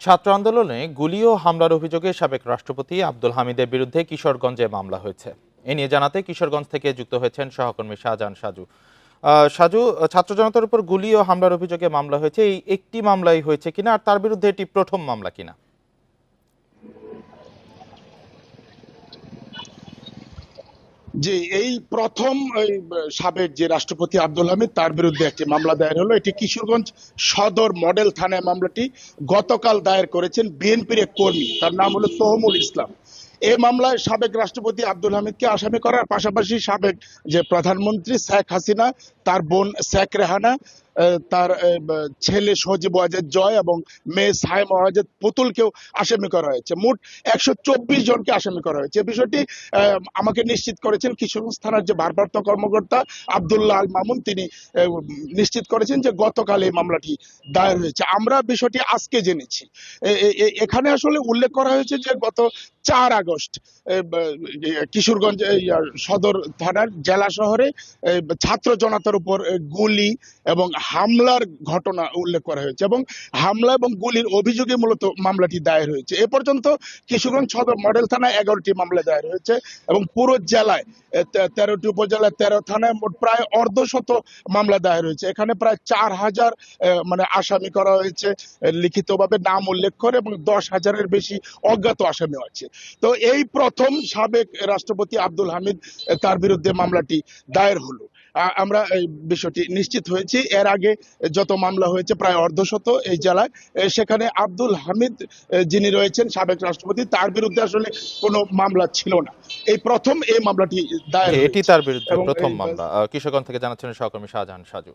ছাত্র আন্দোলনে গুলি ও হামলার অভিযোগে সাবেক রাষ্ট্রপতি আব্দুল হামিদের বিরুদ্ধে কিশোরগঞ্জে মামলা হয়েছে। এ নিয়ে জানাতে কিশোরগঞ্জ থেকে যুক্ত হয়েছেন সহকর্মী শাহজাহান সাজু। সাজু, ছাত্র জনতার উপর গুলি ও হামলার অভিযোগে মামলা হয়েছে, এই একটি মামলাই হয়েছে কিনা, আর তার বিরুদ্ধে এটি প্রথম মামলা কিনা? জি, এই প্রথম সাবেক যে রাষ্ট্রপতি আব্দুল হামিদ তার বিরুদ্ধে একটি মামলা দায়ের হলো। এটি কিশোরগঞ্জ সদর মডেল থানায় মামলাটি গতকাল দায়ের করেছেন বিএনপির এক কর্মী, তার নাম হলো তহমুল ইসলাম। এই মামলায় সাবেক রাষ্ট্রপতি আব্দুল হামিদকে আসামি করার পাশাপাশি সাবেক যে প্রধানমন্ত্রী শেখ হাসিনা, তার বোন শেখ রেহানা, তার ছেলে সজীব ওয়াজেদ জয় এবং মেয়ে সাইম ওয়াজেদ পুতুলকেও আসামি করা হয়েছে। মোট 124 জনকে আসামি করা হয়েছে। এই বিষয়টি আমাকে নিশ্চিত করেছেন কিশোরগঞ্জ থানার যে ভারপ্রাপ্ত কর্মকর্তা আব্দুল্লাহ আল মামুন। তিনি নিশ্চিত করেছেন যে গতকাল এই মামলাটি দায়ের হয়েছে। আমরা বিষয়টি আজকে জেনেছি। এখানে আসলে উল্লেখ করা হয়েছে যে গত 4 আগস্ট কিশোরগঞ্জ সদর থানার জেলা শহরে ছাত্র জনতার উপর গুলি এবং হামলার ঘটনা উল্লেখ করা হয়েছে এবং হামলা এবং গুলির অভিযোগে মূলত মামলাটি দায়ের হয়েছে। এ পর্যন্ত কিশোরগঞ্জ সদর মডেল থানায় 11টি মামলা দায়ের হয়েছে এবং পুরো জেলায় 13টি উপজেলায় 13 থানায় মোট প্রায় অর্ধশত মামলা দায়ের হয়েছে। এখানে প্রায় 4000 মানে আসামি করা হয়েছে লিখিতভাবে নাম উল্লেখ করে এবং 10,000-এর বেশি অজ্ঞাত আসামি আছে। তো এই প্রথম সাবেক রাষ্ট্রপতি আব্দুল হামিদ তার বিরুদ্ধে মামলাটি দায়ের হলো। আমরা এই বিষয়টি নিশ্চিত হয়েছি। এর আগে যত মামলা হয়েছে প্রায় অর্ধশত এই জেলায়, সেখানে আব্দুল হামিদ যিনি রয়েছেন সাবেক রাষ্ট্রপতি, তার বিরুদ্ধে আসলে কোনো মামলা ছিল না। এই প্রথম এই মামলাটি দায়ের এটি হয়েছে তার বিরুদ্ধে এবং প্রথম মামলা। কিশোরগঞ্জ থেকে জানাচ্ছেন সহকর্মী শাহজাহান সাজু।